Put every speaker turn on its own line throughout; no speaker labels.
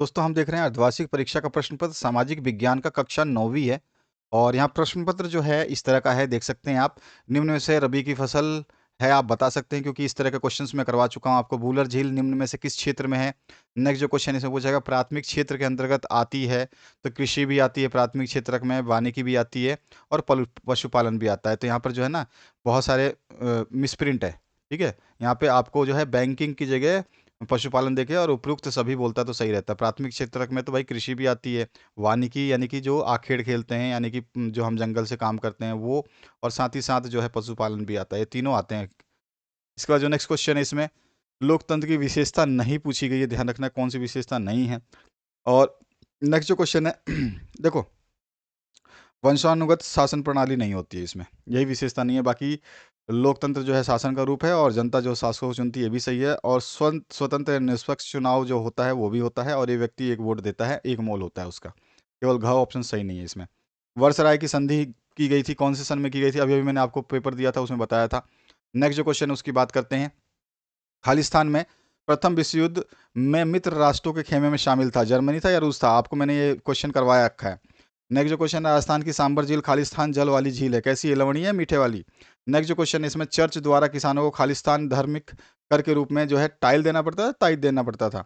दोस्तों हम देख रहे हैं अर्धवार्षिक परीक्षा का प्रश्न पत्र सामाजिक विज्ञान का कक्षा 9वीं है। और यहाँ प्रश्न पत्र जो है इस तरह का है, देख सकते हैं आप। निम्न में से रबी की फसल है, आप बता सकते हैं क्योंकि इस तरह के क्वेश्चंस मैं करवा चुका हूँ आपको। बूलर झील निम्न में से किस क्षेत्र में है। नेक्स्ट जो क्वेश्चन इसमें पूछा जाएगा, प्राथमिक क्षेत्र के अंतर्गत आती है, तो कृषि भी आती है प्राथमिक क्षेत्र में, वानिकी भी आती है और पशुपालन भी आता है। तो यहाँ पर जो है ना बहुत सारे मिसप्रिंट है, ठीक है। यहाँ पे आपको जो है बैंकिंग की जगह पशुपालन देखे और उपयुक्त सभी बोलता तो सही रहता है। प्राथमिक क्षेत्र में तो भाई कृषि भी आती है, वानिकी यानी कि जो आखेड़ खेलते हैं, यानी कि जो हम जंगल से काम करते हैं वो, और साथ ही साथ जो है पशुपालन भी आता है, ये तीनों आते हैं। इसके बाद जो नेक्स्ट क्वेश्चन है इसमें लोकतंत्र की विशेषता नहीं पूछी गई है, ध्यान रखना कौन सी विशेषता नहीं है। और नेक्स्ट जो क्वेश्चन है देखो, वंशानुगत शासन प्रणाली नहीं होती है इसमें, यही विशेषता नहीं है। बाकी लोकतंत्र जो है शासन का रूप है और जनता जो शासकों को चुनती है, ये भी सही है। और स्वतंत्र निष्पक्ष चुनाव जो होता है वो भी होता है, और ये व्यक्ति एक वोट देता है, एक मोल होता है उसका। केवल घ ऑप्शन सही नहीं है इसमें। वर्षराय की संधि की गई थी, कौन से सन में की गई थी, अभी अभी मैंने आपको पेपर दिया था उसमें बताया था। नेक्स्ट जो क्वेश्चन है उसकी बात करते हैं। खालिस्तान में प्रथम विश्व युद्ध में मित्र राष्ट्रों के खेमे में शामिल था, जर्मनी था या रूस था, आपको मैंने ये क्वेश्चन करवाया रखा है। नेक्स्ट जो क्वेश्चन है, राजस्थान की सांबर झील खालिस्तान जल वाली झील है, कैसी है, लवणीय है मीठे वाली। नेक्स्ट जो क्वेश्चन है इसमें, चर्च द्वारा किसानों को खालिस्तान धार्मिक कर के रूप में जो है टाइल देना पड़ता था, ताइद देना पड़ता था।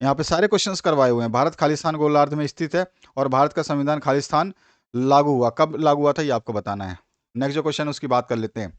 यहाँ पे सारे क्वेश्चंस करवाए हुए हैं। भारत खालिस्तान गोलार्ध में स्थित है और भारत का संविधान खालिस्तान लागू हुआ, कब लागू हुआ था ये आपको बताना है। नेक्स्ट जो क्वेश्चन है उसकी बात कर लेते हैं।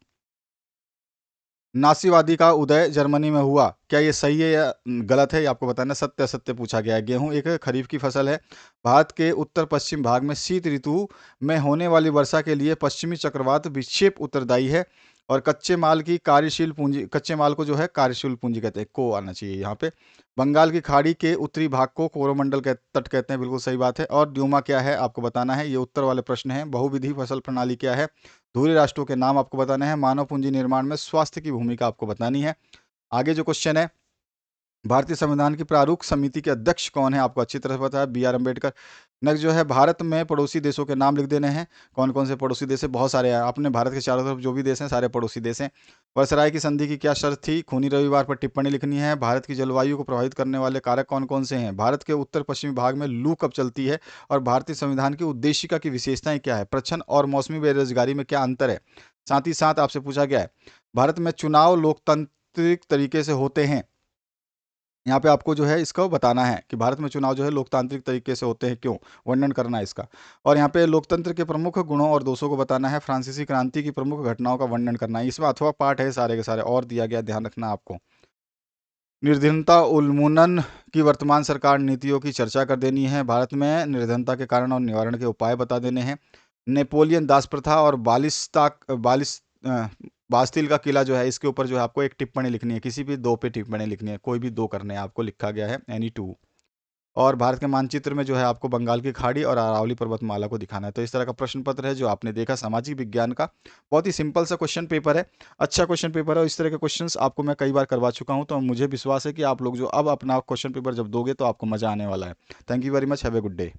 नासीवादी का उदय जर्मनी में हुआ, क्या ये सही है या गलत है, ये आपको बताना है। सत्य असत्य पूछा गया है। गेहूं एक खरीफ की फसल है। भारत के उत्तर पश्चिम भाग में शीत ऋतु में होने वाली वर्षा के लिए पश्चिमी चक्रवात विक्षेप उत्तरदायी है। और कच्चे माल की कार्यशील पूंजी, कच्चे माल को जो है कार्यशील पूंजी कहते हैं, को आना चाहिए यहाँ पे। बंगाल की खाड़ी के उत्तरी भाग को कोरोमंडल के तट कहते हैं, बिल्कुल सही बात है। और ड्यूमा क्या है आपको बताना है, ये उत्तर वाले प्रश्न है। बहुविधि फसल प्रणाली क्या है, धुरी राष्ट्रों के नाम आपको बताने हैं। मानव पूंजी निर्माण में स्वास्थ्य की भूमिका आपको बतानी है। आगे जो क्वेश्चन है, भारतीय संविधान की प्रारूप समिति के अध्यक्ष कौन है, आपको अच्छी तरह से पता है, बी आर अम्बेडकर। नेक्स्ट जो है, भारत में पड़ोसी देशों के नाम लिख देने हैं। कौन कौन से पड़ोसी देश है, बहुत सारे हैं। अपने भारत के चारों तरफ जो भी देश हैं सारे पड़ोसी देश हैं। वर्षराय की संधि की क्या शर्त थी, खूनी रविवार पर टिप्पणी लिखनी है। भारत की जलवायु को प्रभावित करने वाले कारक कौन कौन से हैं, भारत के उत्तर पश्चिमी भाग में लू कब चलती है, और भारतीय संविधान की उद्देशिका की विशेषताएं क्या है, प्रच्छन्न और मौसमी बेरोजगारी में क्या अंतर है। साथ ही साथ आपसे पूछा गया है, भारत में चुनाव लोकतांत्रिक तरीके से होते हैं। यहाँ पे आपको जो है इसको बताना है कि भारत में चुनाव जो है लोकतांत्रिक तरीके से होते हैं, क्यों, वर्णन करना है इसका। और यहाँ पे लोकतंत्र के प्रमुख गुणों और दोषों को बताना है। फ्रांसीसी क्रांति की प्रमुख घटनाओं का वर्णन करना है। इसमें अथवा पाठ है सारे के सारे और दिया गया, ध्यान रखना आपको। निर्धनता उन्मूलन की वर्तमान सरकार नीतियों की चर्चा कर देनी है। भारत में निर्धनता के कारण और निवारण के उपाय बता देने हैं। नेपोलियन दास प्रथा और बास्तिल का किला जो है, इसके ऊपर जो है आपको एक टिप्पणी लिखनी है, किसी भी दो पे टिप्पणी लिखनी है, कोई भी दो करने हैं आपको, लिखा गया है एनी टू। और भारत के मानचित्र में जो है आपको बंगाल की खाड़ी और अरावली पर्वतमाला को दिखाना है। तो इस तरह का प्रश्न पत्र है जो आपने देखा सामाजिक विज्ञान का। बहुत ही सिंपल सा क्वेश्चन पेपर है, अच्छा क्वेश्चन पेपर है। और इस तरह के क्वेश्चंस आपको मैं कई बार करवा चुका हूं, तो मुझे विश्वास है कि आप लोग जो अब अपना क्वेश्चन पेपर जब दोगे तो आपको मजा आने वाला है। Thank you very much, have a good day.